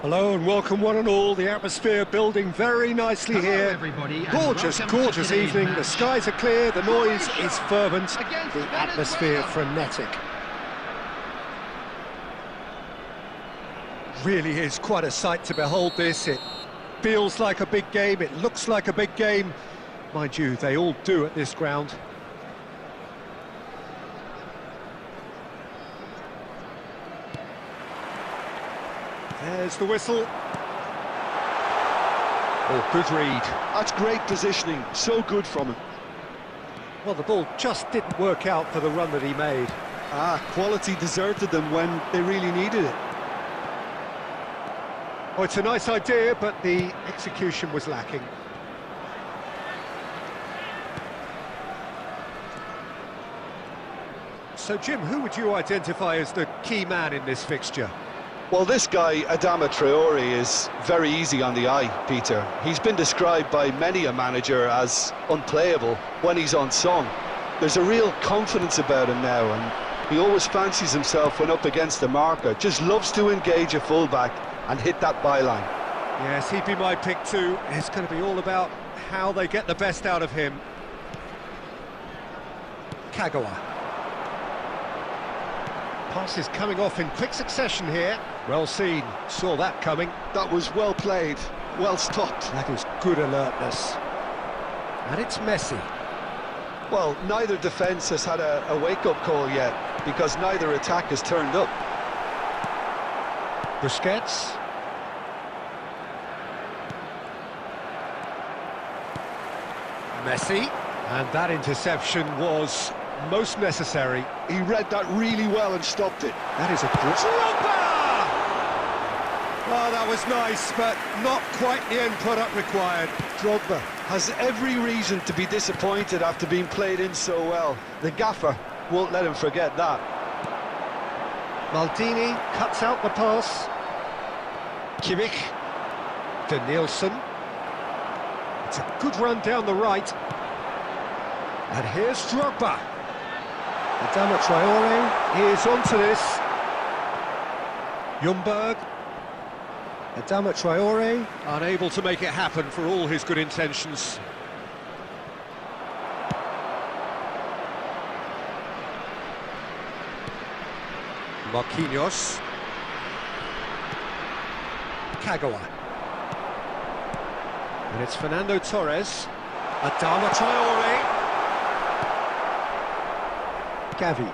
Hello and welcome one and all. The atmosphere building very nicely here. Everybody, Gorgeous evening. The skies are clear, the noise is fervent, the atmosphere frenetic. Really is quite a sight to behold this. It feels like a big game, it looks like a big game. Mind you, they all do at this ground. There's the whistle. Oh, good read. That's great positioning, so good from him. Well, the ball just didn't work out for the run that he made. Quality deserted them when they really needed it. Oh, it's a nice idea, but the execution was lacking. So, Jim, who would you identify as the key man in this fixture? Well, this guy, Adama Traore, is very easy on the eye, Peter. He's been described by many a manager as unplayable when he's on song. There's a real confidence about him now, and he always fancies himself when up against the marker. Just loves to engage a fullback and hit that byline. Yes, he'd be my pick too. It's going to be all about how they get the best out of him. Kagawa. Pass is coming off in quick succession here. Well seen, saw that coming. That was well played, well stopped. That is good alertness. And it's Messi. Well, neither defence has had a wake-up call yet, because neither attack has turned up. Busquets. Messi. And that interception was most necessary. He read that really well and stopped it. That is a good... Drogba! Oh, that was nice, but not quite the end product required. Drogba has every reason to be disappointed after being played in so well. The gaffer won't let him forget that. Maldini cuts out the pass. Kimmich. Danielson. It's a good run down the right. And here's Drogba. Adama Traore is onto this. Ljungberg. Adama Traore unable to make it happen for all his good intentions. Marquinhos. Kagawa. And it's Fernando Torres. Adama Traore. Gavi.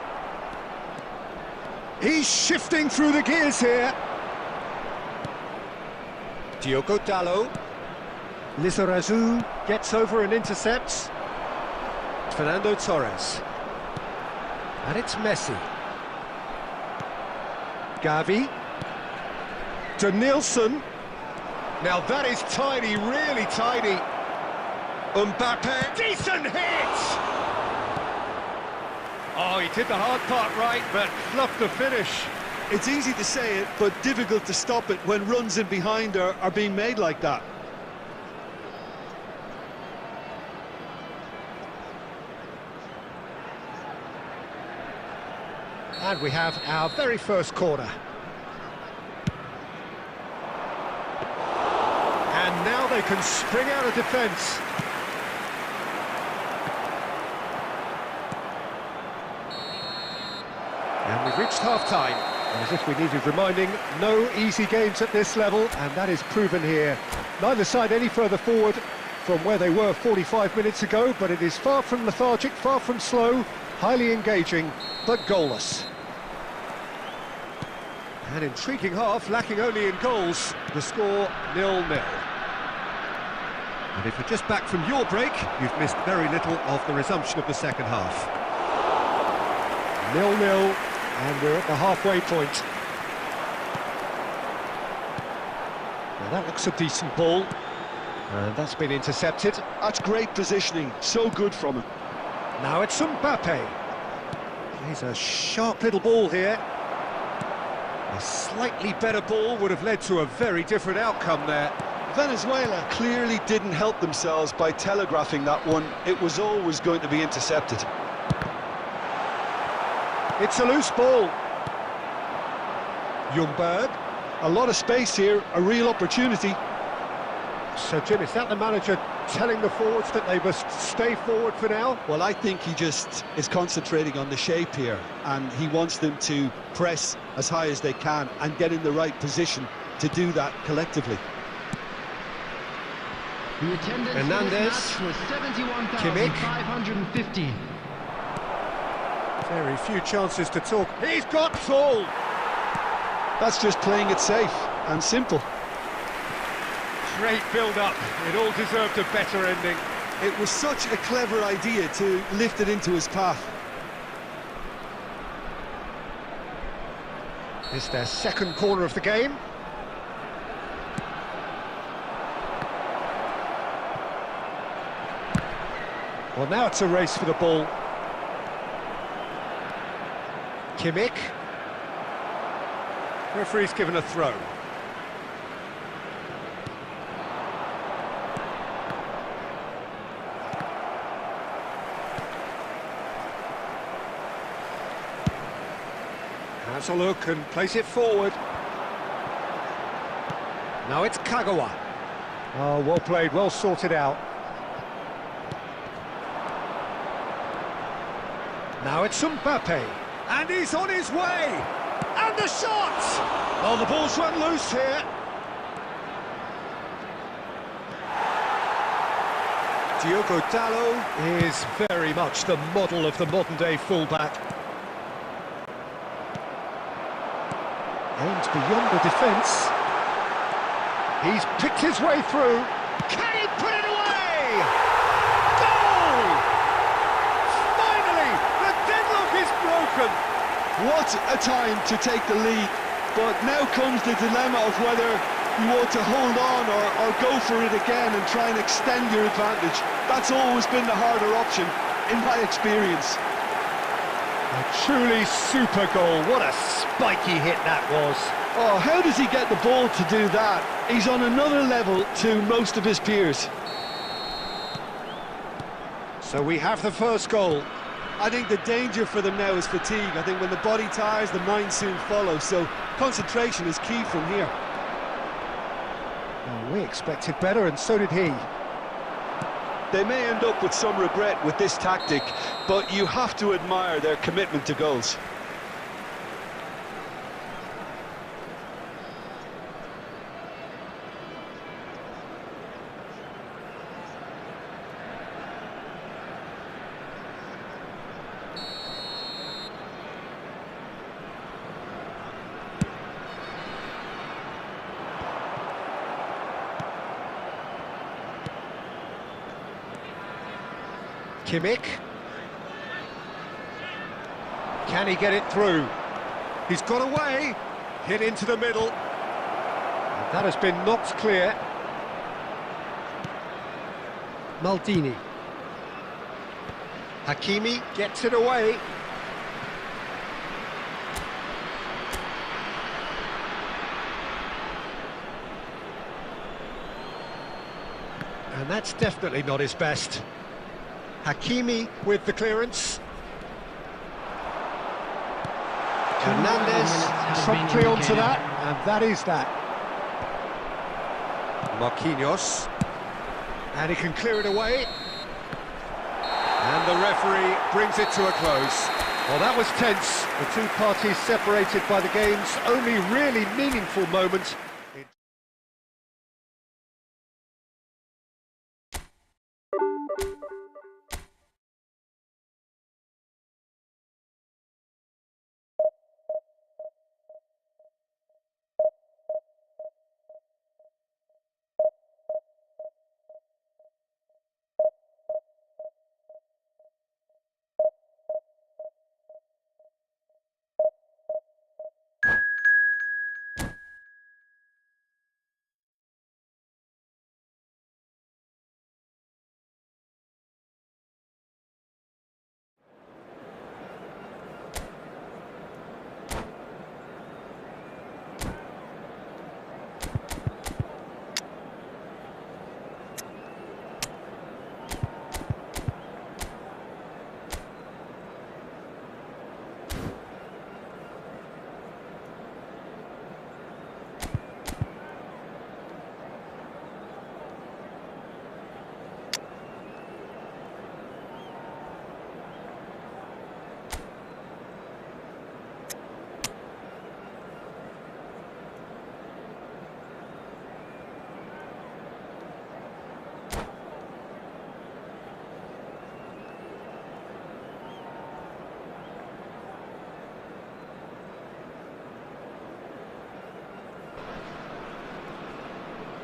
He's shifting through the gears here. Diogo Dalot. Lizarazu gets over and intercepts. Fernando Torres. And it's Messi. Gavi. Danielson. Now that is tiny, really tiny. Mbappe. Decent hit! Oh, he did the hard part right, but fluffed the finish. It's easy to say it, but difficult to stop it when runs in behind are being made like that. And we have our very first corner. And now they can spring out of defence. And we've reached half-time. And as if we needed reminding, no easy games at this level, and that is proven here. Neither side any further forward from where they were 45 minutes ago, but it is far from lethargic, far from slow, highly engaging, but goalless. An intriguing half, lacking only in goals. The score 0-0. And if you're just back from your break, you've missed very little of the resumption of the second half. 0-0. And we're at the halfway point. Now that looks a decent ball. And that's been intercepted. That's great positioning, so good from him. Now it's Mbappe. He's a sharp little ball here. A slightly better ball would have led to a very different outcome there. Venezuela clearly didn't help themselves by telegraphing that one. It was always going to be intercepted. It's a loose ball. Ljungberg. A lot of space here, a real opportunity. So, Jim, is that the manager telling the forwards that they must stay forward for now? Well, I think he just is concentrating on the shape here, and he wants them to press as high as they can and get in the right position to do that collectively. The attendance Hernandez. for this match was 71,550. Very few chances to talk. He's got tall! That's just playing it safe and simple. Great build-up. It all deserved a better ending. It was such a clever idea to lift it into his path. It's their second corner of the game. Well, now it's a race for the ball. Kimmich. Referee's given a throw. Has a look and plays it forward. Now it's Kagawa. Oh, well played, well sorted out. Now it's Mbappe, and he's on his way! And the shot! Oh, the ball's run loose here. Diogo Dalot is very much the model of the modern-day fullback. Aimed beyond the defence. He's picked his way through. Can he put it away? Goal! Finally, the deadlock is broken. What a time to take the lead, but now comes the dilemma of whether you want to hold on or go for it again and try and extend your advantage. That's always been the harder option, in my experience. A truly super goal. What a spiky hit that was. Oh, how does he get the ball to do that? He's on another level to most of his peers. So we have the first goal. I think the danger for them now is fatigue. I think when the body tires, the mind soon follows. So concentration is key from here. Well, we expected better, and so did he. They may end up with some regret with this tactic, but you have to admire their commitment to goals. Kimmich. Can he get it through? He's got away. Hit into the middle. And that has been knocked clear. Maldini. Hakimi gets it away. And that's definitely not his best. Hakimi with the clearance. Hernandez promptly onto that, and that is that. Marquinhos. And he can clear it away. And the referee brings it to a close. Well, that was tense. The two parties separated by the game's only really meaningful moment.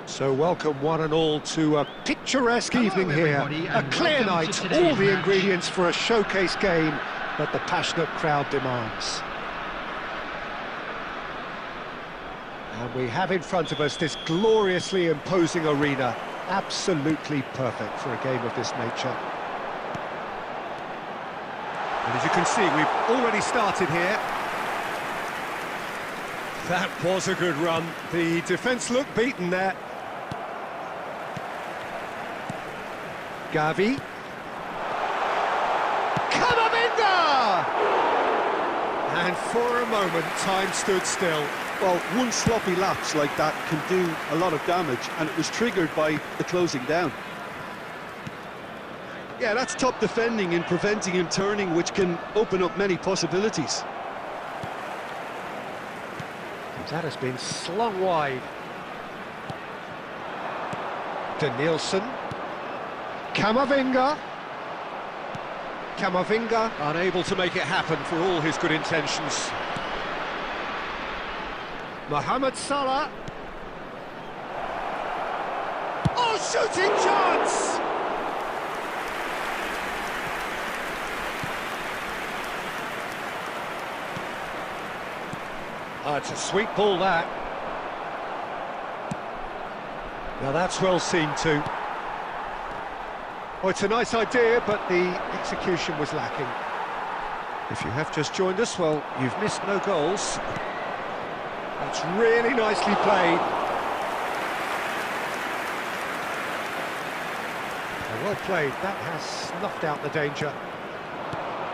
So welcome one and all to a picturesque evening here, a clear night, all the ingredients for a showcase game that the passionate crowd demands. And we have in front of us this gloriously imposing arena, absolutely perfect for a game of this nature. And as you can see, we've already started here. That was a good run. The defence looked beaten there. Gavi. Camavinga! And for a moment, time stood still. Well, one sloppy lapse like that can do a lot of damage, and it was triggered by the closing down. Yeah, that's top defending and preventing him turning, which can open up many possibilities. That has been slung wide. Danielson. Camavinga. Camavinga unable to make it happen for all his good intentions. Mohamed Salah. Oh, shooting chance! It's a sweet ball, that. Now that's well seen too. Oh, it's a nice idea, but the execution was lacking. If you have just joined us, well, you've missed no goals. That's really nicely played. Well played, that has snuffed out the danger.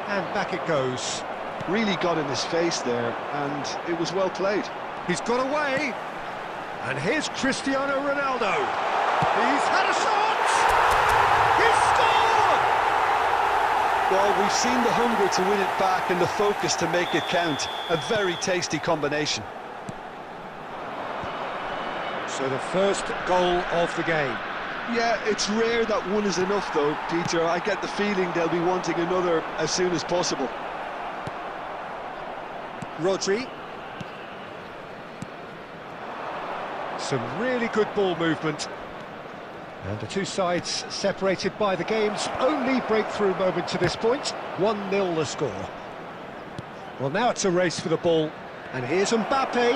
And back it goes. Really got in his face there, and it was well played. He's got away, and here's Cristiano Ronaldo. He's had a shot! He's scored! Well, we've seen the hunger to win it back and the focus to make it count. A very tasty combination. So the first goal of the game. Yeah, it's rare that one is enough though, Peter. I get the feeling they'll be wanting another as soon as possible. Rodri. Some really good ball movement. And the two sides separated by the game's only breakthrough moment to this point. 1-0 the score. Well, now it's a race for the ball. And here's Mbappe.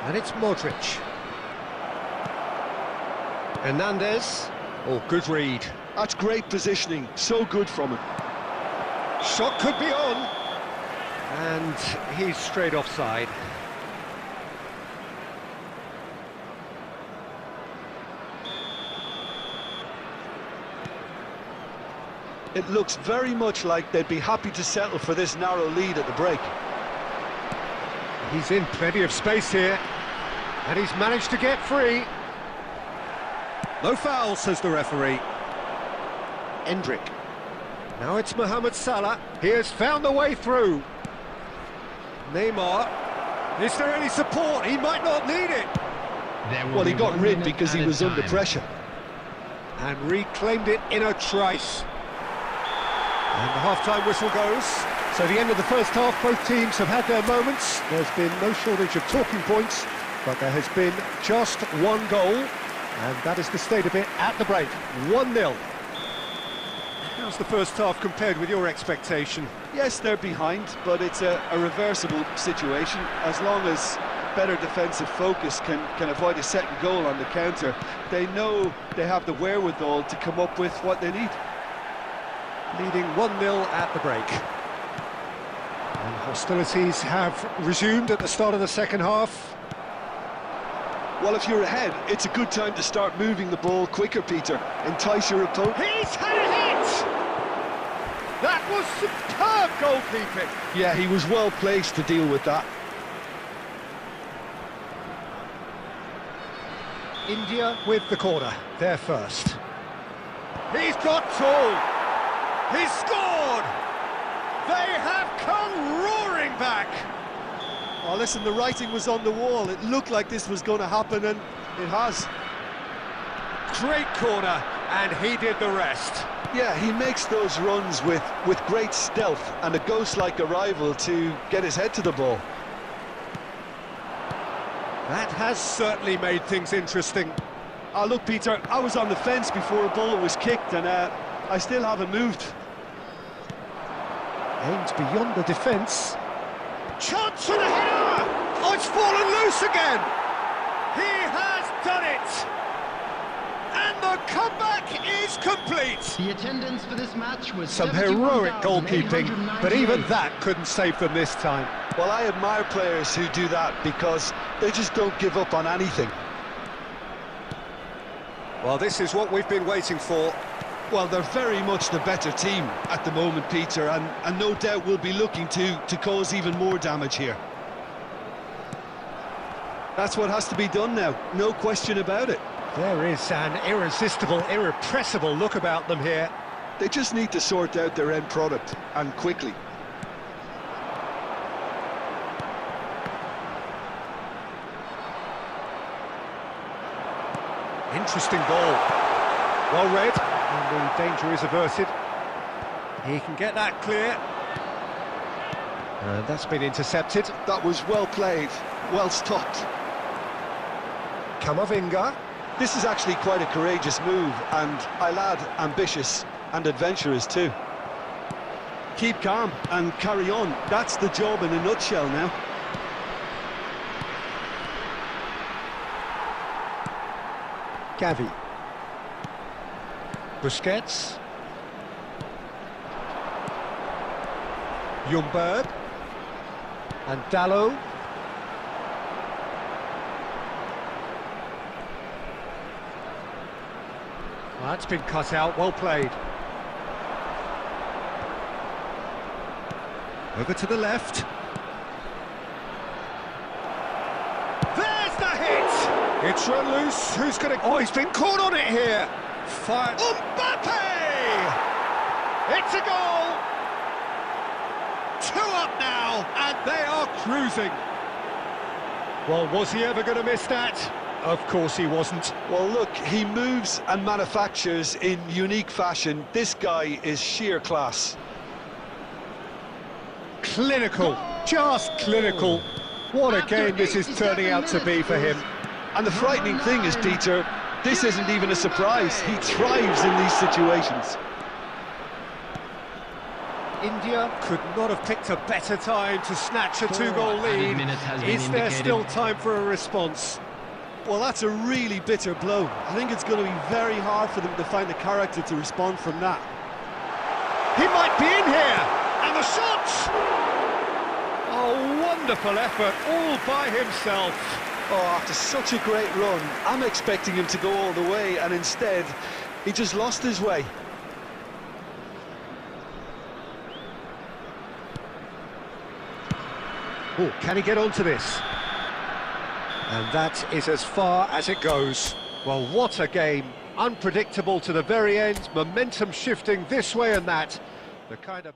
And it's Modric. Hernandez. Oh, good read. That's great positioning, so good from him. Shot could be on. And he's straight offside. It looks very much like they'd be happy to settle for this narrow lead at the break. He's in plenty of space here. And he's managed to get free. No foul, says the referee. Endrick. Now it's Mohamed Salah. He has found a way through. Neymar. Is there any support? He might not need it. Well, he got rid because he was under pressure. And reclaimed it in a trice. And the half-time whistle goes. So the end of the first half, both teams have had their moments. There's been no shortage of talking points, but there has been just one goal, and that is the state of it at the break. 1-0. How's the first half compared with your expectation? Yes, they're behind, but it's a reversible situation. As long as better defensive focus can avoid a second goal on the counter, they know they have the wherewithal to come up with what they need. Leading 1-0 at the break. And hostilities have resumed at the start of the second half. Well, if you're ahead, it's a good time to start moving the ball quicker, Peter. Entice your opponent. He's had a hit! That was superb goalkeeping. Yeah, he was well placed to deal with that. India with the corner, they're first. He's got two! He's scored! They have come roaring back! Oh, listen, the writing was on the wall. It looked like this was going to happen, and it has. Great corner, and he did the rest. Yeah, he makes those runs with great stealth and a ghost-like arrival to get his head to the ball. That has certainly made things interesting. Oh, look, Peter, I was on the fence before a ball was kicked, and I still haven't moved. Aimed beyond the defence. Chance and a header! Oh, it's fallen loose again! He has done it! And the comeback is complete! The attendance for this match was Some heroic goalkeeping, but even that couldn't save them this time. Well, I admire players who do that because they just don't give up on anything. Well, this is what we've been waiting for. Well, they're very much the better team at the moment, Peter, and no doubt will be looking to cause even more damage here. That's what has to be done now, no question about it. There is an irresistible, irrepressible look about them here. They just need to sort out their end product, and quickly. Interesting ball. Well read, and the danger is averted. He can get that clear. And that's been intercepted. That was well played, well stopped. Kamavinga. This is actually quite a courageous move, and I'll add ambitious and adventurous too. Keep calm and carry on. That's the job in a nutshell now. Gavi. Busquets. Ljungberg. And Dallo. Well, that's been cut out, well played. Over to the left. There's the hit! It's run loose, who's going to... Oh, he's been caught on it here! Fire... Mbappe! It's a goal! 2 up now, and they are cruising. Well, was he ever going to miss that? Of course he wasn't. Well, look, he moves and manufactures in unique fashion. This guy is sheer class. Clinical, just clinical. What a game this is turning out to be for him. And the frightening thing is, Peter, this isn't even a surprise. He thrives in these situations. India could not have picked a better time to snatch a 2-goal lead. Is there still time for a response? Well, that's a really bitter blow. I think it's going to be very hard for them to find the character to respond from that. He might be in here! And the shot! Oh, wonderful effort, all by himself. Oh, after such a great run, I'm expecting him to go all the way, and instead, he just lost his way. Oh, can he get onto this? And that is as far as it goes. Well, what a game. Unpredictable to the very end, momentum shifting this way and that. The kind of...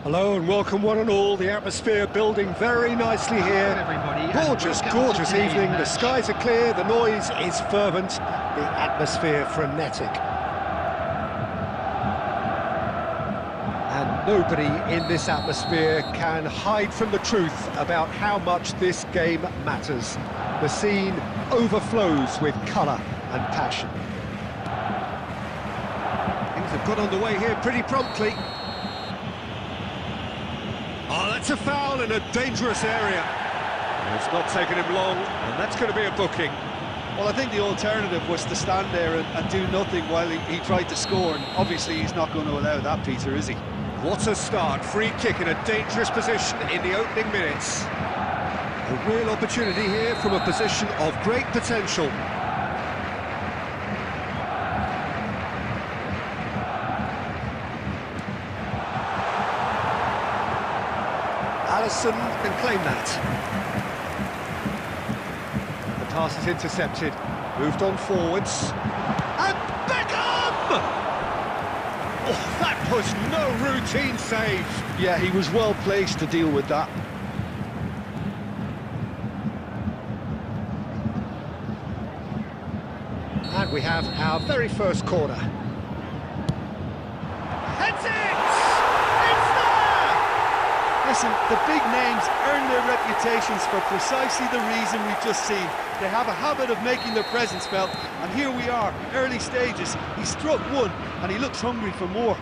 Hello and welcome one and all. The atmosphere building very nicely here. Gorgeous, gorgeous evening. The skies are clear, the noise is fervent, the atmosphere frenetic. And nobody in this atmosphere can hide from the truth about how much this game matters. The scene overflows with colour and passion. Things have got underway here pretty promptly. Oh, that's a foul in a dangerous area. It's not taken him long, and that's going to be a booking. Well, I think the alternative was to stand there and do nothing while he tried to score, and obviously he's not going to allow that, Peter, is he? What a start. Free kick in a dangerous position in the opening minutes. A real opportunity here from a position of great potential. Alisson can claim that. The pass is intercepted, moved on forwards, and Beckham! Oh, that was no routine save. Yeah, he was well placed to deal with that. And we have our very first corner. Heads it! Listen, the big names earn their reputations for precisely the reason we've just seen. They have a habit of making their presence felt, and here we are, early stages. He struck one, and he looks hungry for more.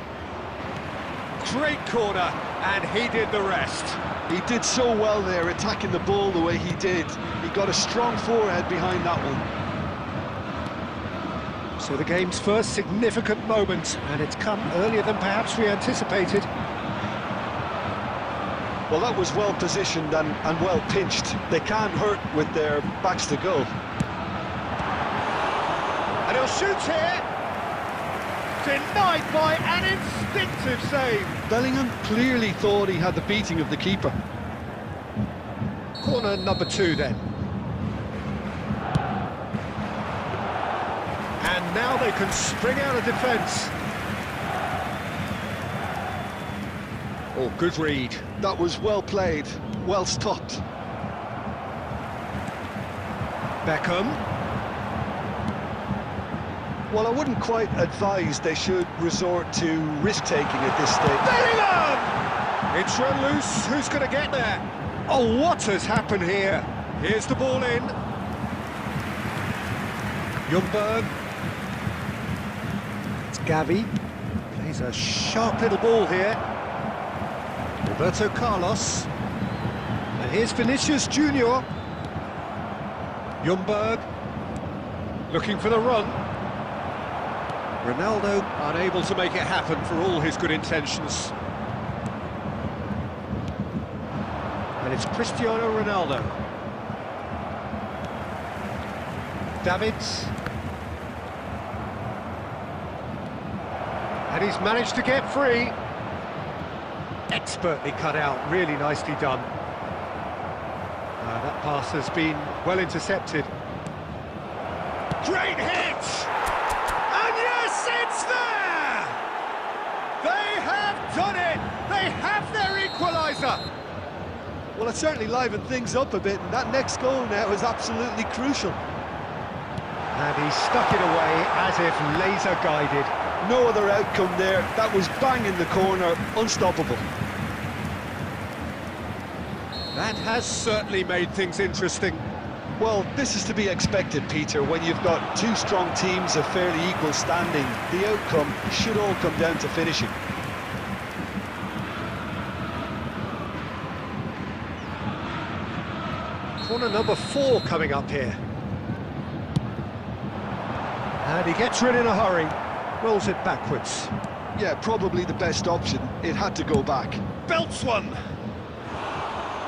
Great corner, and he did the rest. He did so well there, attacking the ball the way he did. He got a strong forehead behind that one. So the game's first significant moment, and it's come earlier than perhaps we anticipated. Well, that was well positioned and well pinched. They can't hurt with their backs to goal. And he'll shoot here. Denied by an instinctive save. Bellingham clearly thought he had the beating of the keeper. Corner number 2 then. And now they can spring out of defence. Oh, good read. That was well played, well stopped. Beckham. Well, I wouldn't quite advise they should resort to risk-taking at this stage. Bellingham! It's run loose, who's going to get there? Oh, what has happened here? Here's the ball in. Ljungberg. It's Gavi. Plays a sharp little ball here. Roberto Carlos, and here's Vinicius Junior. Ljungberg, looking for the run. Ronaldo unable to make it happen for all his good intentions. And it's Cristiano Ronaldo. Davids. And he's managed to get free. Expertly cut out, really nicely done. That pass has been well intercepted. Great hit! And yes, it's there! They have done it! They have their equaliser! Well, it certainly livened things up a bit, and that next goal now is absolutely crucial. And he stuck it away as if laser-guided. No other outcome there. That was bang in the corner, unstoppable. That has certainly made things interesting. Well, this is to be expected, Peter. When you've got two strong teams of fairly equal standing, the outcome should all come down to finishing. Corner number 4 coming up here. And he gets rid in a hurry. Rolls it backwards. Yeah, probably the best option. It had to go back. Belts one.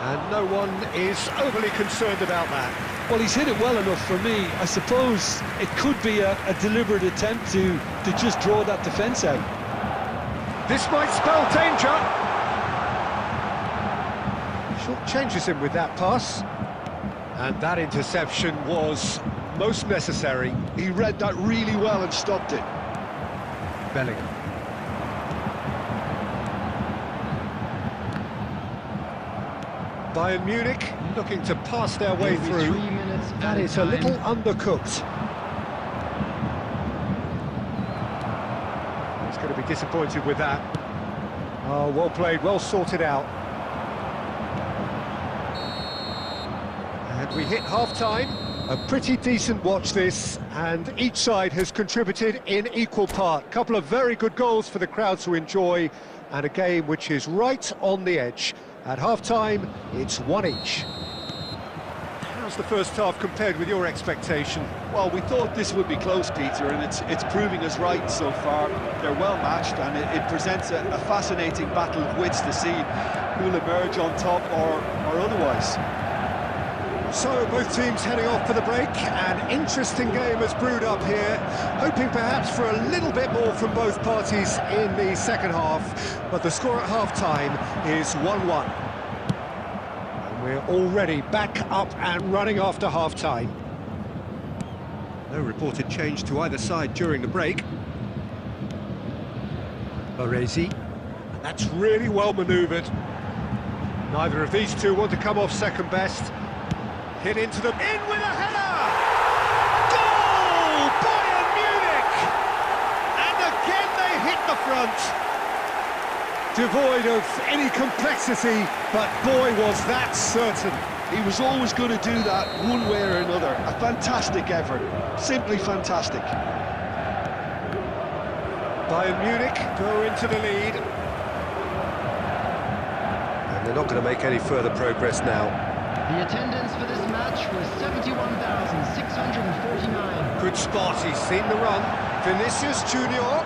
And no one is overly concerned about that. Well, he's hit it well enough for me. I suppose it could be a deliberate attempt to just draw that defence out. This might spell danger. Short changes him with that pass. And that interception was most necessary. He read that really well and stopped it. Bellingham. Bayern Munich looking to pass their way There'll be through. 3 minutes That added is a time. little undercooked. He's going to be disappointed with that. Oh, well played, well sorted out. And we hit half-time. A pretty decent watch this, and each side has contributed in equal part. Couple of very good goals for the crowd to enjoy, and a game which is right on the edge. At half-time, it's 1 each. How's the first half compared with your expectation? Well, we thought this would be close, Peter, and it's proving us right so far. They're well matched, and it presents a fascinating battle of wits to see who'll emerge on top or otherwise. So, both teams heading off for the break. An interesting game has brewed up here, hoping perhaps for a little bit more from both parties in the second half, but the score at half-time is 1-1. And we're already back up and running after half-time. No reported change to either side during the break. Baresi, and that's really well manoeuvred. Neither of these two want to come off second best. Hit into them, in with a header! Goal! Bayern Munich! And again they hit the front. Devoid of any complexity, but boy was that certain. He was always going to do that one way or another. A fantastic effort, simply fantastic. Bayern Munich go into the lead. And they're not going to make any further progress now. The attendance for this match was 71,649. Good spot, he's seen the run. Vinicius Junior.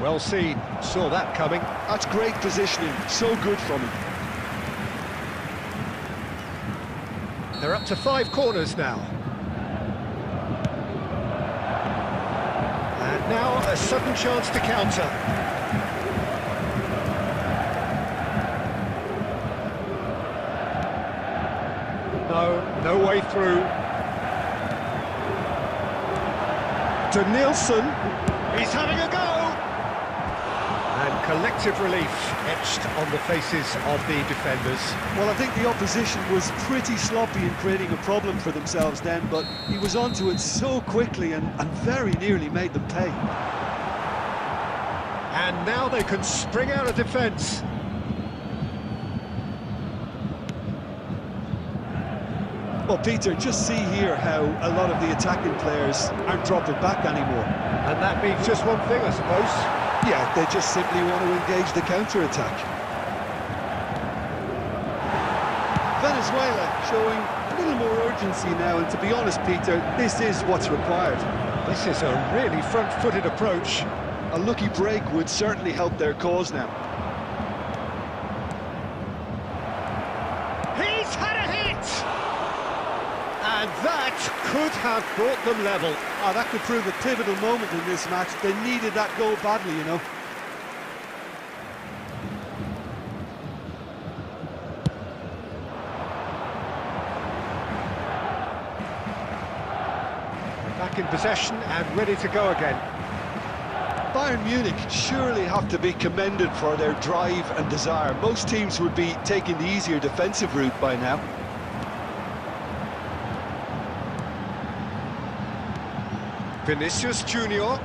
Well seen, saw that coming. That's great positioning, so good from him. They're up to 5 corners now. And now a sudden chance to counter. No way through. To Nielsen, he's having a go! And collective relief etched on the faces of the defenders. Well, I think the opposition was pretty sloppy in creating a problem for themselves then, but he was onto it so quickly and very nearly made them pay. And now they can spring out of defence. Well, Peter, just see here how a lot of the attacking players aren't dropping back anymore. And that means just one thing, I suppose. Yeah, they just simply want to engage the counter-attack. Venezuela showing a little more urgency now, and to be honest, Peter, this is what's required. This is a really front-footed approach. A lucky break would certainly help their cause now. He's had a hit! And that could have brought them level. Oh, that could prove a pivotal moment in this match. They needed that goal badly, you know. Back in possession and ready to go again. Bayern Munich surely have to be commended for their drive and desire. Most teams would be taking the easier defensive route by now. Vinicius Junior.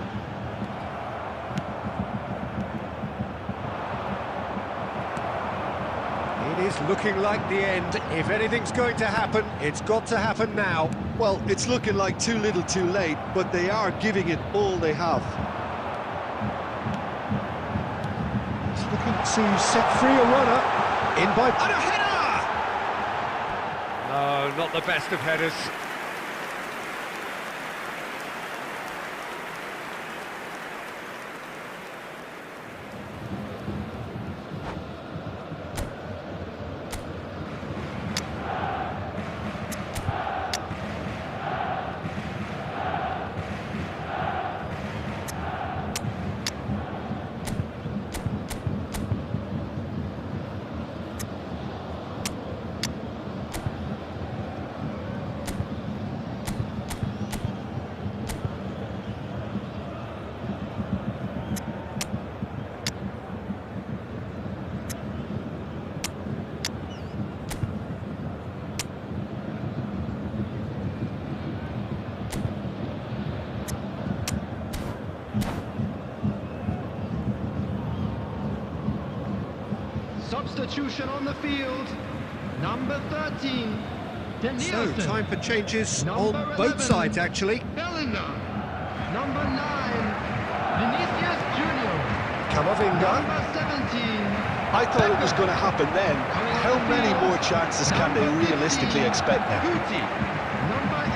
It is looking like the end. If anything's going to happen, it's got to happen now. Well, it's looking like too little too late, but they are giving it all they have. He's looking to set free a runner. In by... And a header! No, not the best of headers. substitution on the field. Number 13, So, Danielson. time for changes Number on 11, both sides, actually. Bellingham. Number 9, Vinicius Junior. Camavinga. Number 17. I thought it was going to happen then. How many more chances can they realistically expect now? Guti. Number 8.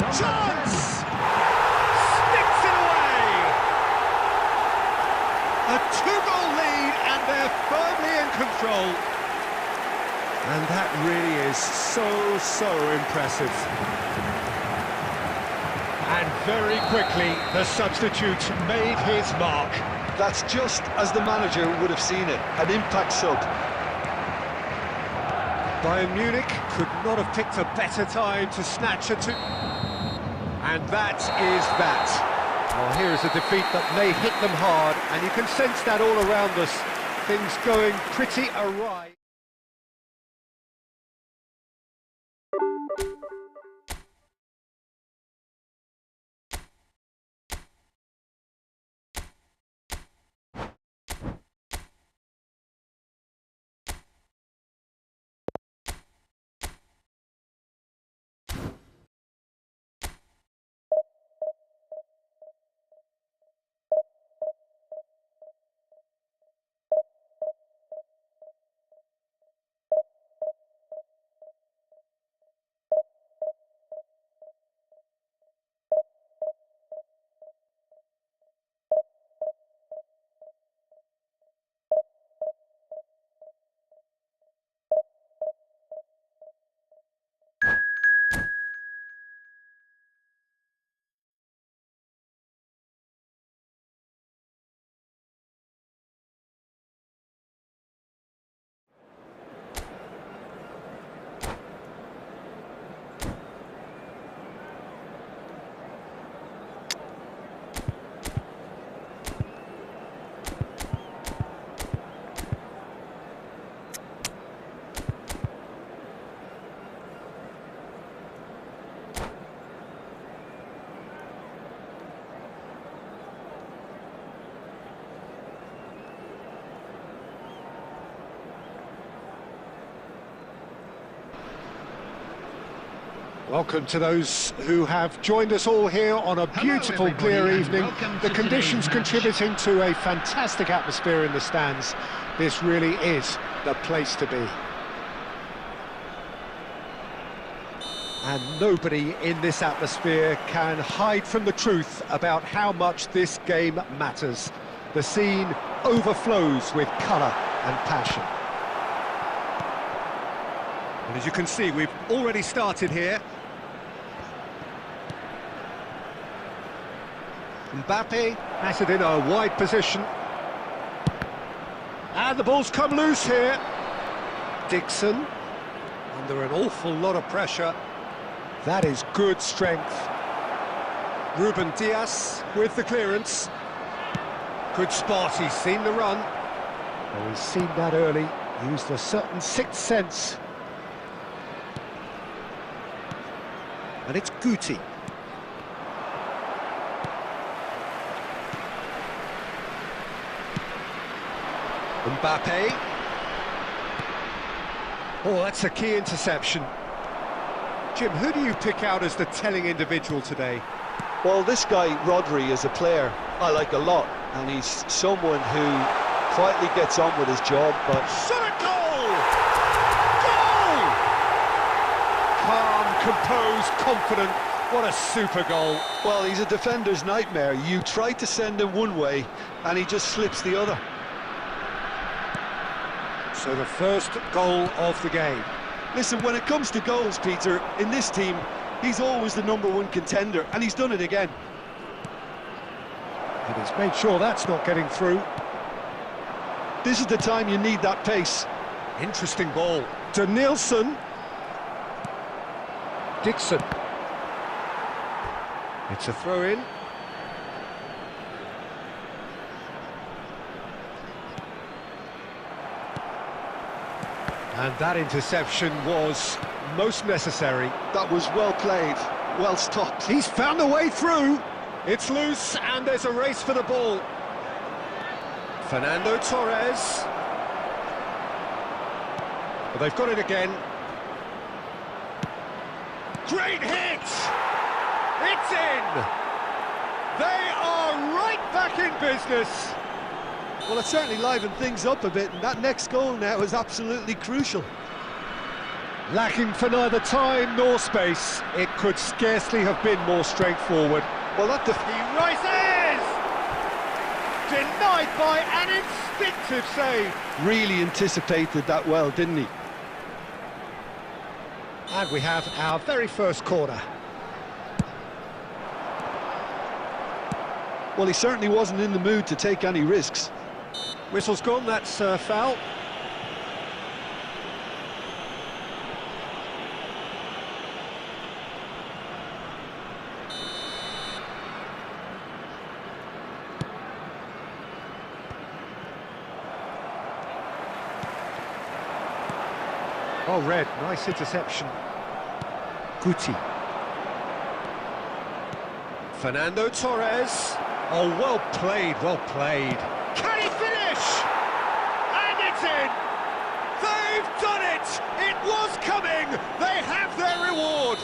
Number Chance! Sticks it away! A two-goal lead, and they're firmly in control. And that really is so impressive. And very quickly, the substitute made his mark. That's just as the manager would have seen it, an impact sub. Bayern Munich could not have picked a better time to snatch a two. And that is that. Well, here is a defeat that may hit them hard, and you can sense that all around us. Things going pretty awry. Welcome to those who have joined us all here on a beautiful, everybody, clear and evening. welcome The to conditions today's match. contributing to a fantastic atmosphere in the stands. This really is the place to be. And nobody in this atmosphere can hide from the truth about how much this game matters. The scene overflows with colour and passion. And as you can see, we've already started here. Mbappe has it in a wide position. And the ball's come loose here. Dixon, under an awful lot of pressure. That is good strength. Ruben Dias with the clearance. Good spot, he's seen the run. Oh, he's seen that early, used a certain sixth sense. And it's Guti. Mbappe. Oh, that's a key interception. Jim, who do you pick out as the telling individual today? Well, this guy, Rodri, is a player I like a lot, and he's someone who quietly gets on with his job, but... Shot at goal! Goal! Calm, composed, confident. What a super goal. Well, he's a defender's nightmare. You try to send him one way, and he just slips the other. So the first goal of the game. Listen, when it comes to goals, Peter, in this team, he's always the #1 contender, and he's done it again. And he's made sure that's not getting through. This is the time you need that pace. Interesting ball. Danielson. Dixon. It's a throw-in. And that interception was most necessary. That was well played, well stopped. He's found a way through. It's loose, and there's a race for the ball. Fernando Torres. They've got it again. Great hit! It's in! They are right back in business. Well, it certainly livened things up a bit, and that next goal now is absolutely crucial. Lacking for neither time nor space. It could scarcely have been more straightforward. Well, that He rises! Denied by an instinctive save. really anticipated that well, didn't he? And we have our very first corner. Well, he certainly wasn't in the mood to take any risks. Whistle's gone, that's foul. Oh, red, nice interception. Guti. Fernando Torres. Oh, well played, well played. Can he finish? And it's in! They've done it! It was coming! They have their reward!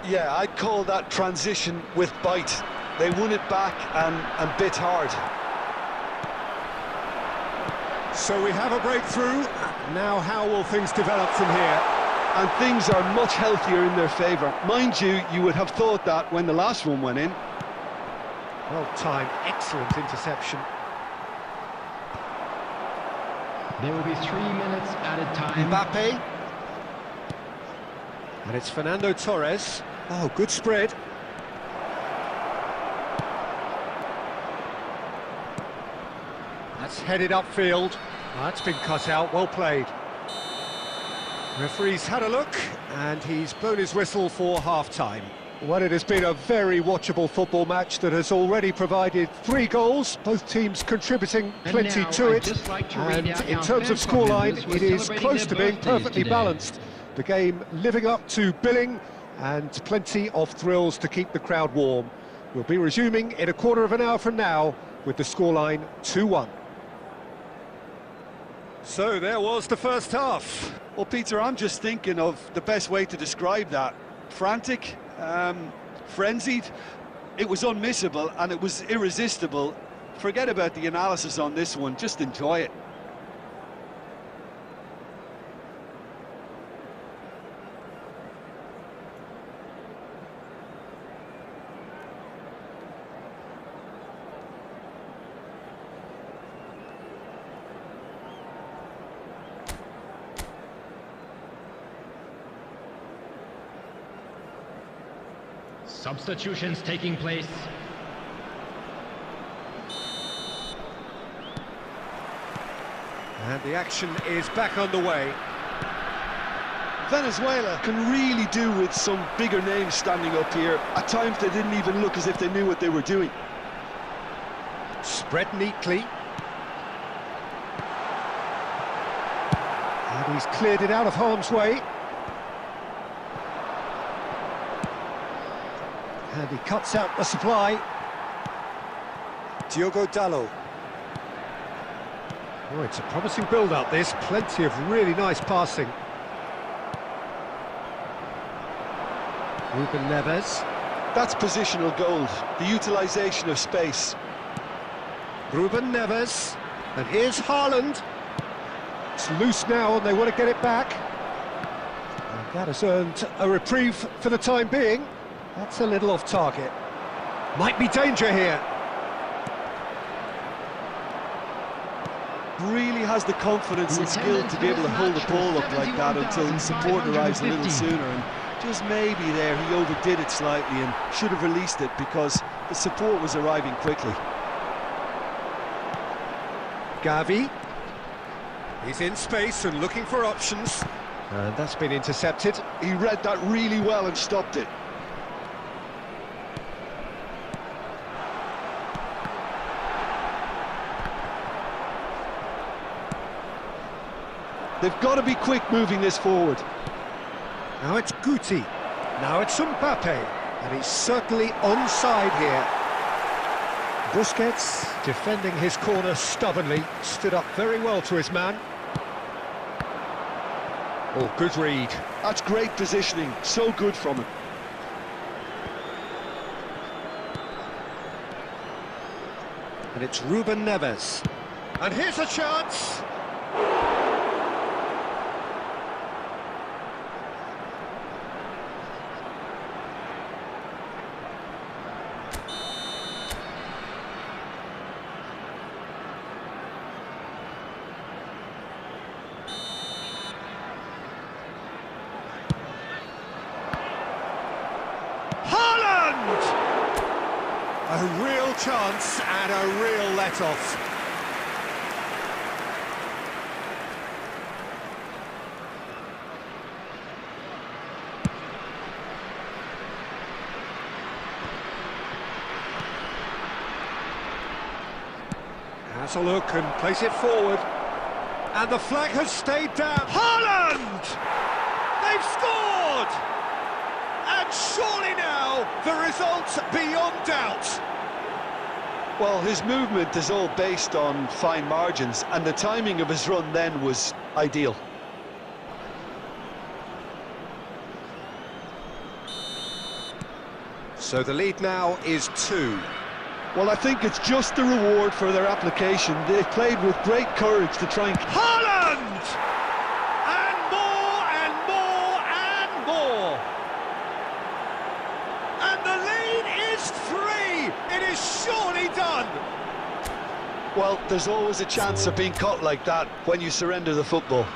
Yeah, I'd call that transition with bite. They won it back and bit hard. So we have a breakthrough. Now how will things develop from here? And things are much healthier in their favour. Mind you, you would have thought that when the last one went in. Well timed, excellent interception. There will be 3 minutes added time. Mbappe. And it's Fernando Torres. Oh, good spread. That's headed upfield. Oh, that's been cut out, well played. Referee's had a look, and he's blown his whistle for half-time. Well, it has been a very watchable football match that has already provided 3 goals, both teams contributing plenty to it. And in terms of scoreline, it is close to being perfectly balanced. The game living up to billing, and plenty of thrills to keep the crowd warm. We'll be resuming in a quarter of an hour from now with the scoreline 2-1. So there was the first half. Well, Peter, I'm just thinking of the best way to describe that. Frantic, frenzied. It was unmissable and it was irresistible. Forget about the analysis on this one, just enjoy it. Substitutions taking place. And the action is back underway. Venezuela can really do with some bigger names standing up here. At times they didn't even look as if they knew what they were doing. Spread neatly. And he's cleared it out of harm's way. And he cuts out the supply. Diogo Dalot. Oh, it's a promising build-up, this. Plenty of really nice passing. Ruben Neves. That's positional gold, the utilisation of space. Ruben Neves. And here's Haaland. It's loose now and they want to get it back. And that has earned a reprieve for the time being. That's a little off target. Might be danger here. Really has the confidence and skill to be able to hold the ball up like that until support arrives a little sooner. And just maybe there he overdid it slightly and should have released it because the support was arriving quickly. Gavi. He's in space and looking for options. And that's been intercepted. He read that really well and stopped it. They've got to be quick moving this forward. Now it's Guti. Now it's Mbappe. And he's certainly onside here. Busquets, defending his corner stubbornly, stood up very well to his man. Oh, good read. That's great positioning, so good from him. And it's Ruben Neves. And here's a chance. A real chance and a real let-off. Has a look and plays it forward. And the flag has stayed down. Haaland! They've scored! And surely now, the result's beyond doubt. Well, his movement is all based on fine margins, and the timing of his run then was ideal. So the lead now is 2. Well, I think it's just the reward for their application. They've played with great courage to try and... Haaland! And more and more and more. And the lead is 3. It is surely done. Well, there's always a chance of being caught like that when you surrender the football.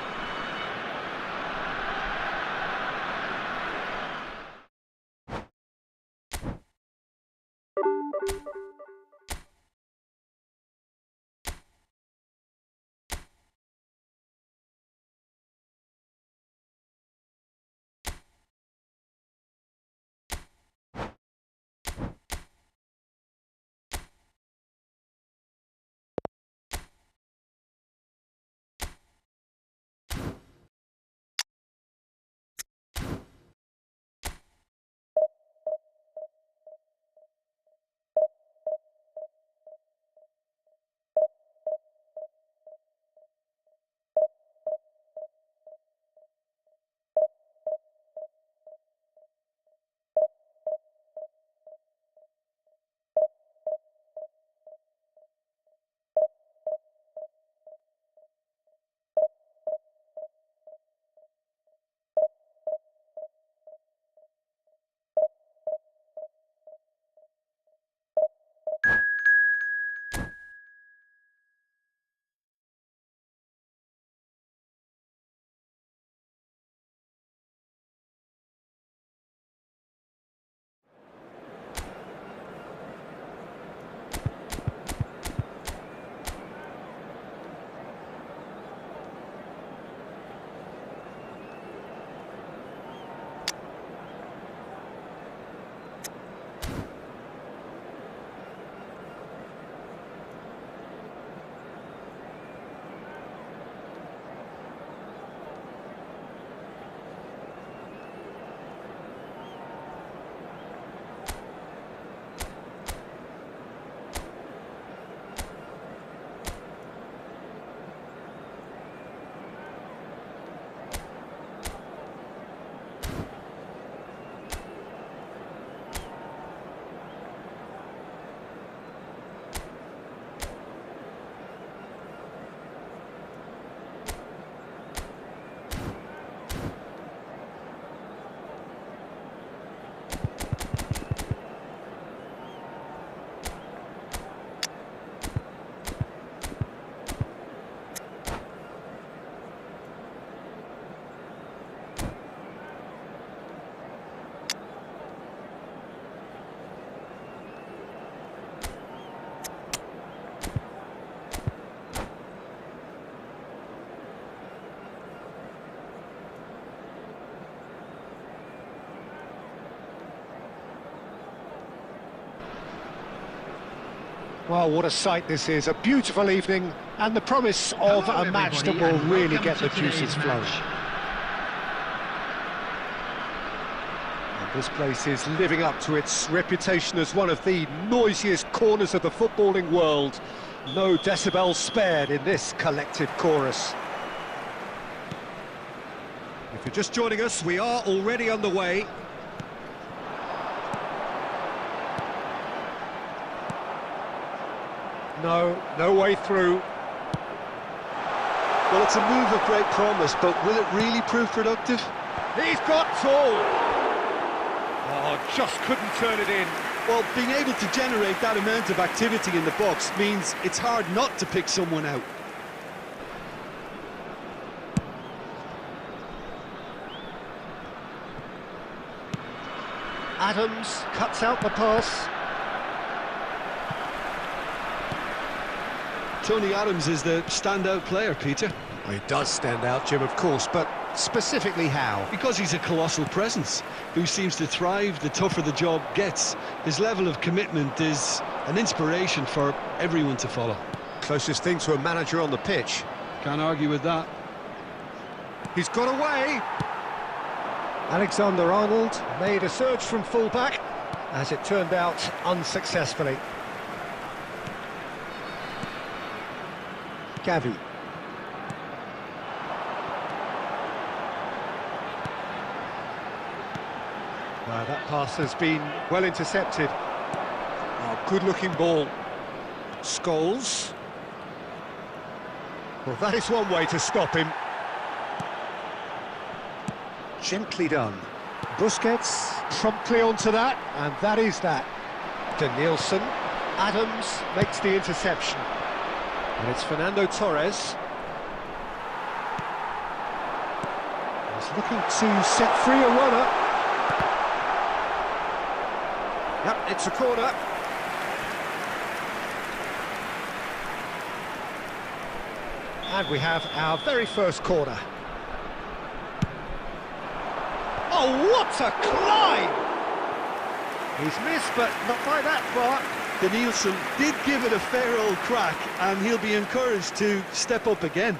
Well, what a sight this is. A beautiful evening and the promise of Hello, a match that everybody, will and really welcome get the to today's juices flowing. match. And this place is living up to its reputation as one of the noisiest corners of the footballing world. No decibels spared in this collective chorus. If you're just joining us, we are already underway. No way through. Well, it's a move of great promise, but will it really prove productive? He's got tall. Oh, just couldn't turn it in. Well, being able to generate that amount of activity in the box means it's hard not to pick someone out. Adams cuts out the pass. Tony Adams is the standout player, Peter. Well, he does stand out, Jim, of course, but specifically how? Because he's a colossal presence who seems to thrive the tougher the job gets. His level of commitment is an inspiration for everyone to follow. Closest thing to a manager on the pitch. Can't argue with that. He's got away. Alexander-Arnold made a surge from fullback, as it turned out unsuccessfully. Gavi. That pass has been well intercepted. Oh, good-looking ball. Scholes. Well, that is one way to stop him. Gently done. Busquets promptly onto that, and that is that. Danielson. Adams makes the interception. And it's Fernando Torres. He's looking to set free a runner. Yep, it's a corner. And we have our very first corner. Oh, what a climb! He's missed, but not by that far. Danielson did give it a fair old crack, and he'll be encouraged to step up again.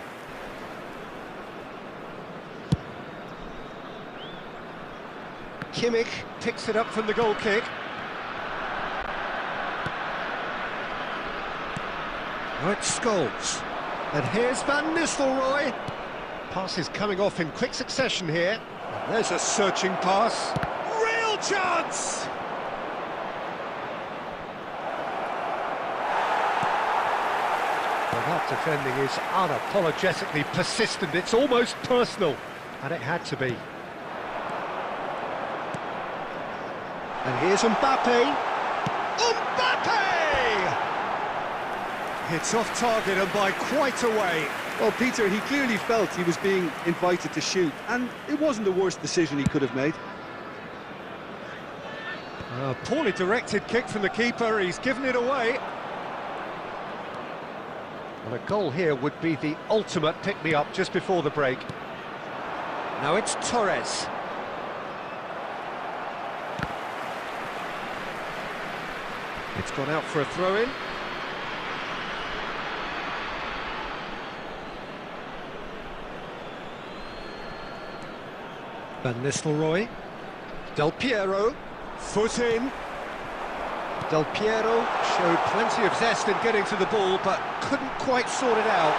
Kimmich picks it up from the goal kick. Right, Scholes. And here's Van Nistelrooy. Pass is coming off in quick succession here. And there's a searching pass. Real chance! Well, that defending is unapologetically persistent. It's almost personal. And it had to be. And here's Mbappe. Mbappe! It's off target and by quite a way. Well, Peter, he clearly felt he was being invited to shoot, and it wasn't the worst decision he could have made. A poorly directed kick from the keeper, he's given it away. Well, a goal here would be the ultimate pick-me-up just before the break. Now it's Torres. It's gone out for a throw-in. Van Nistelrooy. Del Piero. Foot in. Del Piero showed plenty of zest in getting to the ball, but couldn't quite sort it out.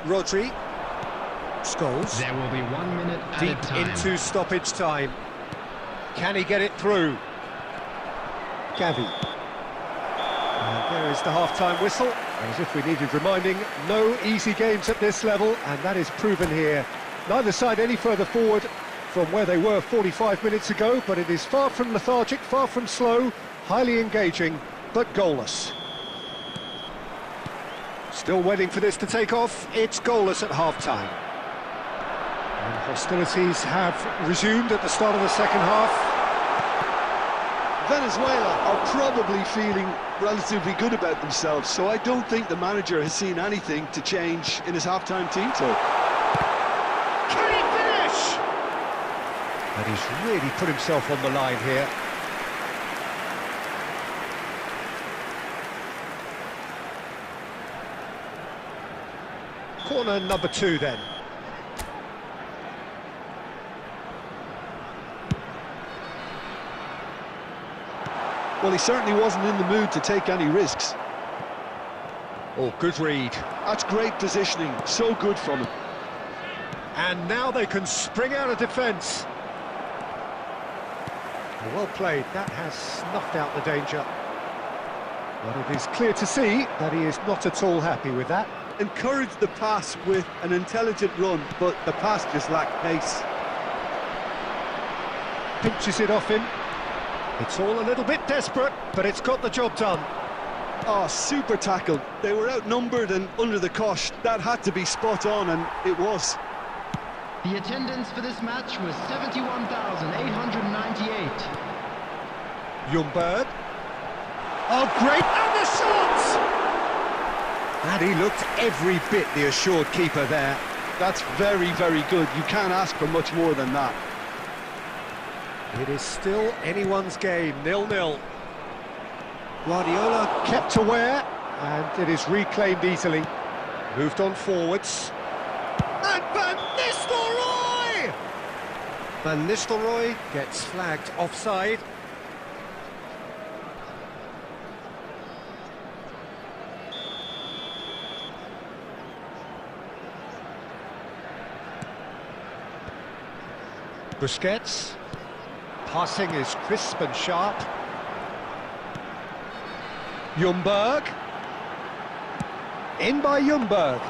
Rodri. Scholes. There will be 1 minute Deep added time. into stoppage time. Can he get it through? Gavi. And there is the half-time whistle. As if we needed reminding, no easy games at this level, and that is proven here. Neither side any further forward from where they were 45 minutes ago, but it is far from lethargic, far from slow, highly engaging, but goalless. Still waiting for this to take off. It's goalless at half-time. And hostilities have resumed at the start of the second half. Venezuela are probably feeling relatively good about themselves, so I don't think the manager has seen anything to change in his half-time team talk. Can he finish? And he's really put himself on the line here. Corner number 2 then. Well, he certainly wasn't in the mood to take any risks. Oh, good read. That's great positioning, so good from him. And now they can spring out of defence. Well played, that has snuffed out the danger. But it is clear to see that he is not at all happy with that. Encouraged the pass with an intelligent run, but the pass just lacked pace. Pinches it off him. It's all a little bit desperate, but it's got the job done. Oh, super tackle. They were outnumbered and under the cosh. That had to be spot on, and it was. The attendance for this match was 71,898. Ljungberg. Oh, great! And the shot! And he looked every bit the assured keeper there. That's very, very good. You can't ask for much more than that. It is still anyone's game, 0-0. Guardiola kept aware, and it is reclaimed easily. Moved on forwards. And Van Nistelrooy! Van Nistelrooy gets flagged offside. Busquets. Passing is crisp and sharp. Ljungberg. In by Ljungberg.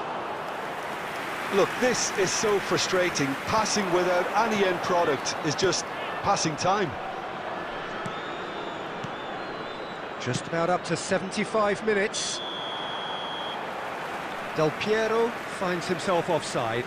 Look, this is so frustrating. Passing without any end product is just passing time. Just about up to 75 minutes. Del Piero finds himself offside.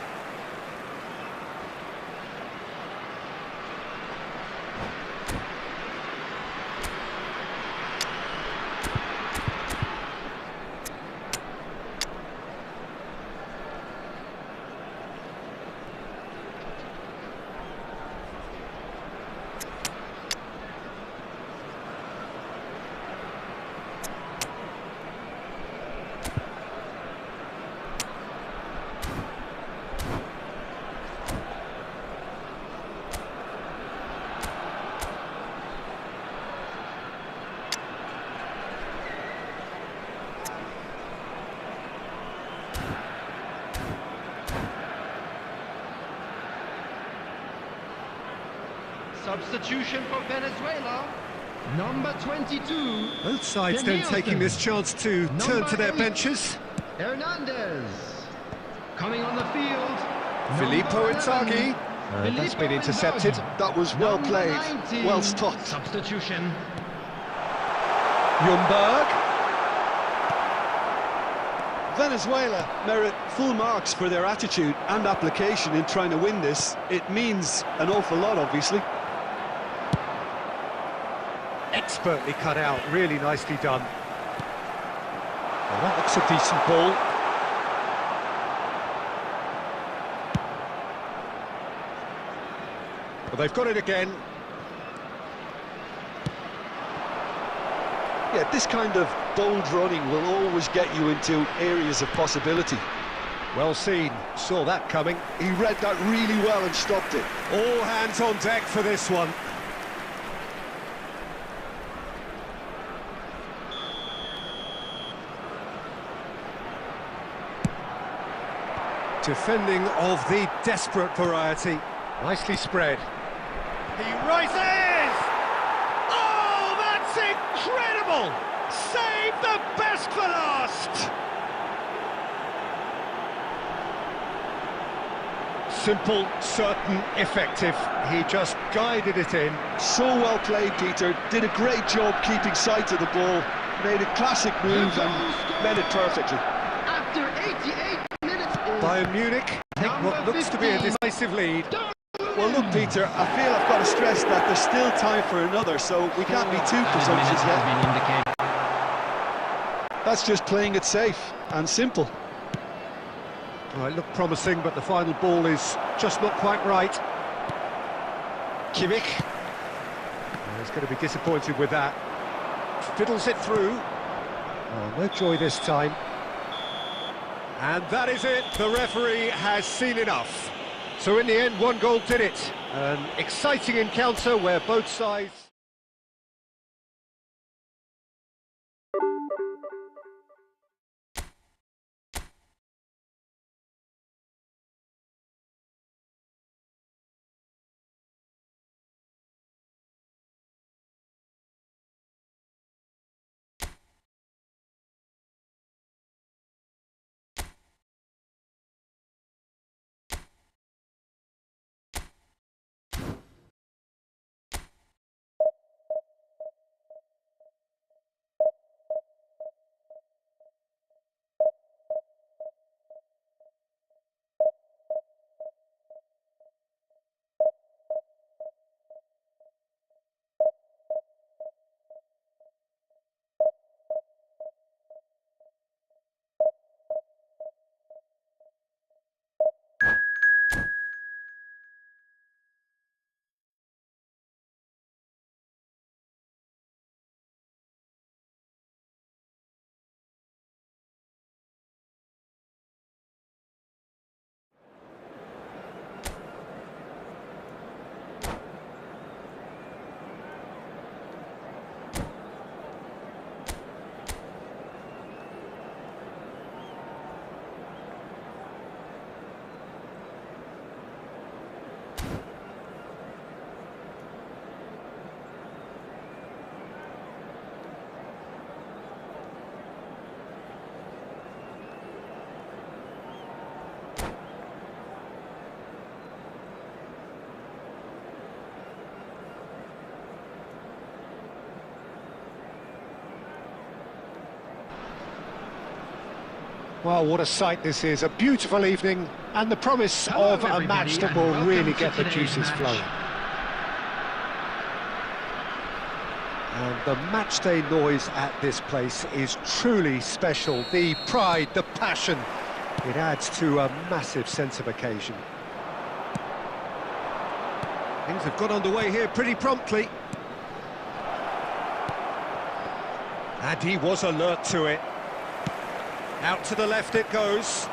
Substitution for Venezuela, number 22. Both sides then taking this chance to turn to their benches. Hernandez. Coming on the field, Filippo Inzaghi. That's been intercepted. That was well played, well stopped. Substitution. Ljungberg. Venezuela merit full marks for their attitude and application in trying to win this. It means an awful lot, obviously. Expertly cut out, really nicely done. Well, that looks a decent ball. Well, they've got it again. Yeah, this kind of bold running will always get you into areas of possibility. Well seen, saw that coming. He read that really well and stopped it. All hands on deck for this one. Defending of the desperate variety. Nicely spread. He rises! Oh, that's incredible! Save the best for last! Simple, certain, effective. He just guided it in. So well played, Peter. Did a great job keeping sight of the ball. Made a classic move and met it perfectly. After 88 minutes. Bayern Munich take what looks to be a decisive lead. Well, look, Peter, I feel I've got to stress that there's still time for another, so we can't be too presumptuous yet. That's just playing it safe and simple. Well, it looked promising, but the final ball is just not quite right. Kimmich. He's going to be disappointed with that. Fiddles it through. Oh, no joy this time. And that is it. The referee has seen enough. So in the end, one goal did it. An exciting encounter where both sides... Well, what a sight this is, a beautiful evening, and the promise Hello, of a match that will everybody, and really welcome get to the today's juices match. flowing. And the matchday noise at this place is truly special. The pride, the passion, it adds to a massive sense of occasion. Things have got underway here pretty promptly. And he was alert to it. Out to the left it goes.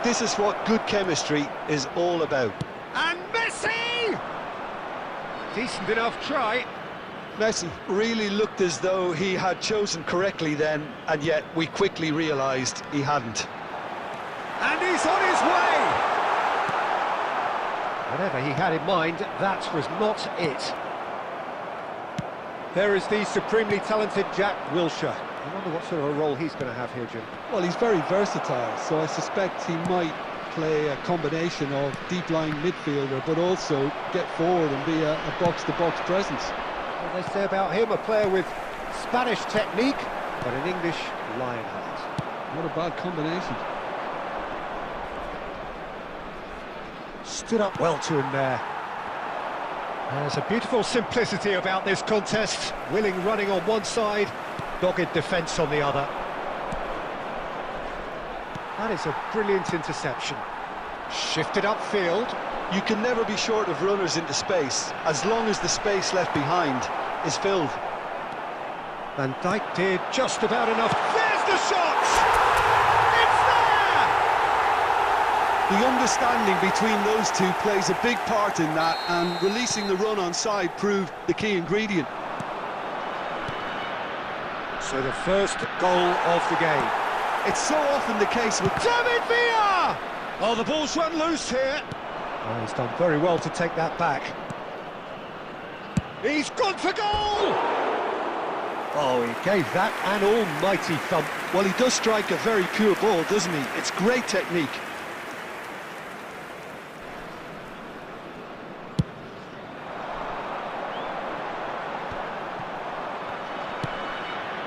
This is what good chemistry is all about. And Messi! Decent enough try. Messi really looked as though he had chosen correctly then, and yet we quickly realised he hadn't. And he's on his way! Whatever he had in mind, that was not it. There is the supremely talented Jack Wilshere. I wonder what sort of a role he's going to have here, Jim. Well, he's very versatile, so I suspect he might play a combination of deep-lying midfielder, but also get forward and be a box-to-box presence. What they say about him, a player with Spanish technique, but an English lion heart. What a bad combination. Stood up well to him there. There's a beautiful simplicity about this contest. Willing running on one side, dogged defence on the other. That is a brilliant interception. Shifted upfield. You can never be short of runners into space, as long as the space left behind is filled. Van Dijk did just about enough. There's the shot! It's there! The understanding between those two plays a big part in that, and releasing the run on side proved the key ingredient. So the first goal of the game. It's so often the case with David Villa! Oh, the ball's run loose here. Oh, he's done very well to take that back. He's gone for goal! Oh, he gave that an almighty thump. Well, he does strike a very pure ball, doesn't he? It's great technique.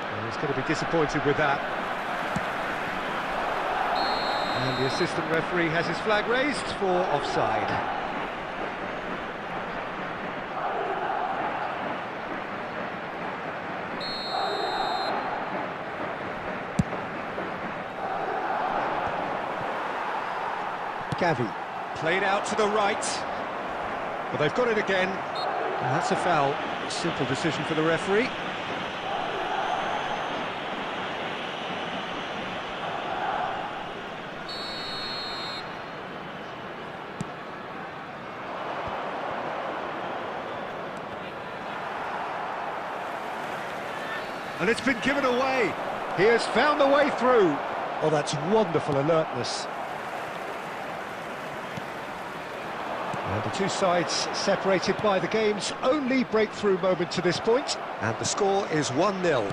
Well, he's going to be disappointed with that. And the assistant referee has his flag raised for offside. Gavi, played out to the right. But they've got it again. And that's a foul. Simple decision for the referee. And it's been given away. He has found the way through. Oh, that's wonderful alertness. And the two sides separated by the game's only breakthrough moment to this point. And the score is 1-0.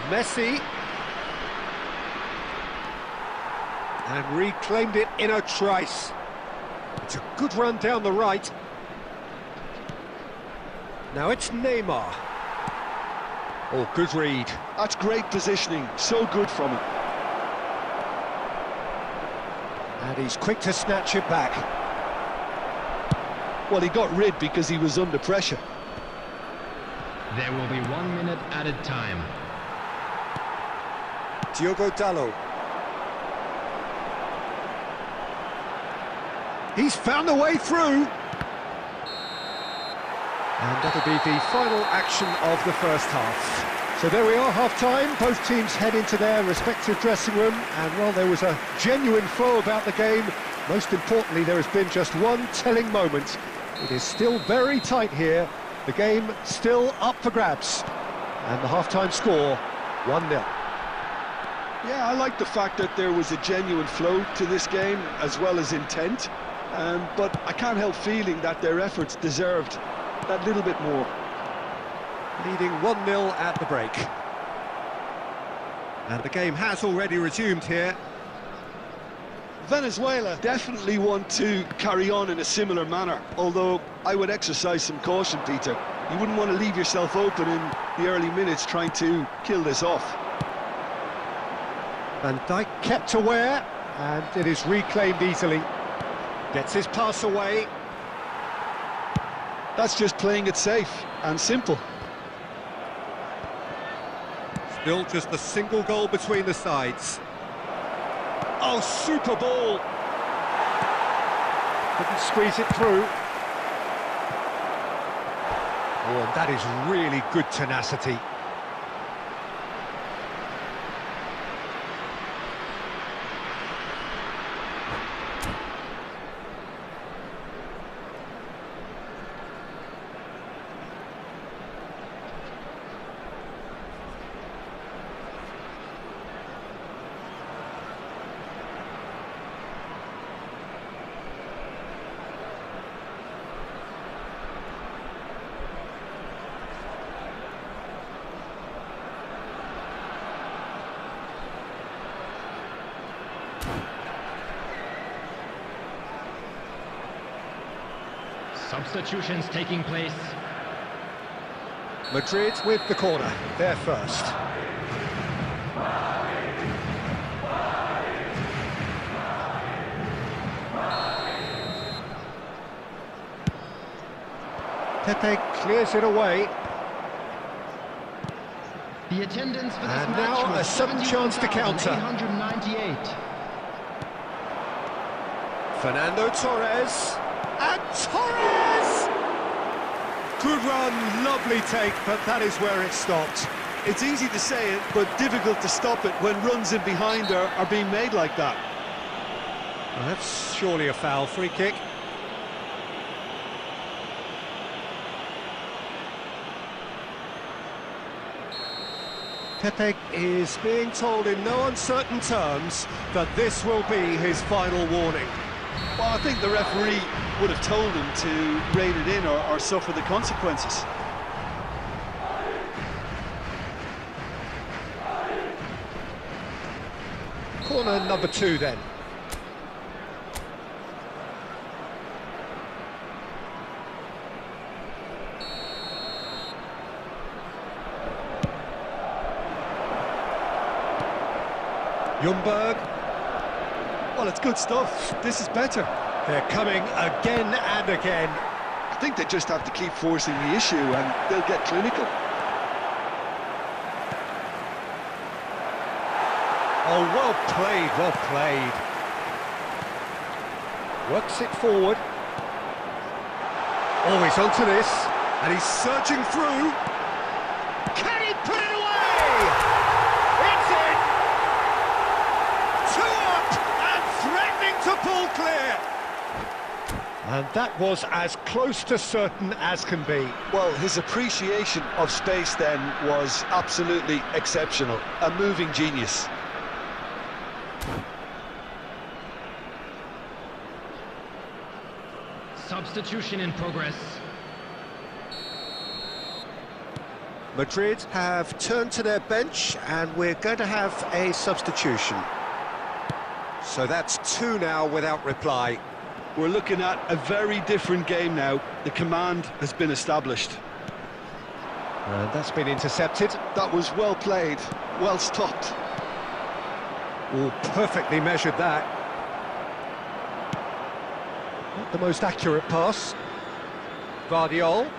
Messi. And reclaimed it in a trice. It's a good run down the right. Now it's Neymar. Oh, good read. That's great positioning, so good from him. And he's quick to snatch it back. Well, he got rid because he was under pressure. There will be 1 minute added time. Diogo Dalot. He's found the way through. And that'll be the final action of the first half. So there we are, half-time. Both teams head into their respective dressing room. And while there was a genuine flow about the game, most importantly, there has been just one telling moment. It is still very tight here. The game still up for grabs. And the half-time score, 1-0. Yeah, I like the fact that there was a genuine flow to this game, as well as intent. But I can't help feeling that their efforts deserved that little bit more. Leading 1-0 at the break. And the game has already resumed here. Venezuela definitely want to carry on in a similar manner, although I would exercise some caution, Peter. You wouldn't want to leave yourself open in the early minutes trying to kill this off. Van Dijk kept aware, and it is reclaimed easily. Gets his pass away. That's just playing it safe and simple. Still just a single goal between the sides. Oh, super ball! Couldn't squeeze it through. Oh, and that is really good tenacity. Substitutions taking place. Madrid with the corner, they're first. Pepe clears it away. The attendance for this And match now was a sudden chance to counter. 898. Fernando Torres. And Torres! Good run, lovely take, but that is where it stopped. It's easy to say it, but difficult to stop it when runs in behind are being made like that. Well, that's surely a foul. Free kick. Pepe is being told in no uncertain terms that this will be his final warning. Well, I think the referee would have told him to rein it in or suffer the consequences. Corner number 2 then. Ljungberg. Well, it's good stuff. This is better. They're coming again and again. I think they just have to keep forcing the issue and they'll get clinical. Oh, well played, well played. Works it forward. Oh, he's onto this, and he's surging through. Can he put it away? It's in! 2 up, and threatening to pull clear. And that was as close to certain as can be. Well, his appreciation of space then was absolutely exceptional. A moving genius. Substitution in progress. Madrid have turned to their bench, and we're going to have a substitution. So that's 2 now without reply. We're looking at a very different game now. The command has been established. And that's been intercepted. That was well played, well stopped. Oh, perfectly measured that. Not the most accurate pass. Guardiol.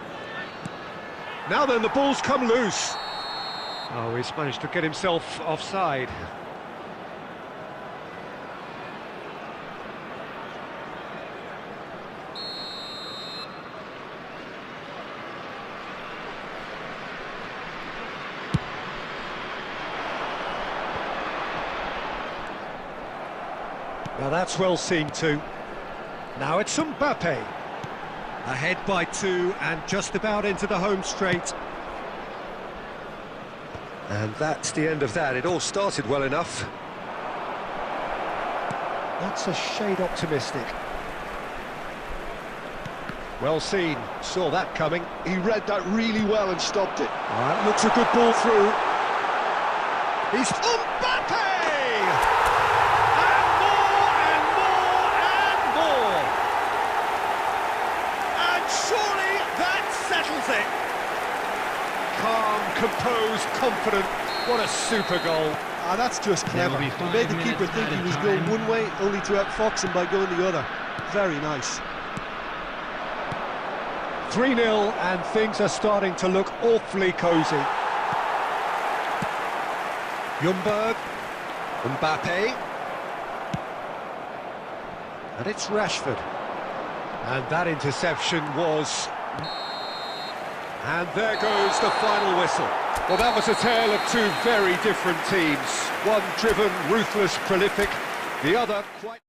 Now then, the ball's come loose. Oh, he's managed to get himself offside. Now that's well seen too. Now it's Mbappe. Ahead by 2 and just about into the home straight. And that's the end of that. It all started well enough. That's a shade optimistic. Well seen. Saw that coming. He read that really well and stopped it. That looks a good ball through. He's Mbappe! Surely that settles it. calm, composed, confident. What a super goal. Ah, that's just clever. He made the keeper think he was going one way, only to outfox him by going the other. Very nice. 3-0, and things are starting to look awfully cosy. Ljungberg, Mbappe, and it's Rashford. And that interception was... And there goes the final whistle. Well, that was a tale of two very different teams. One driven, ruthless, prolific, the other quite...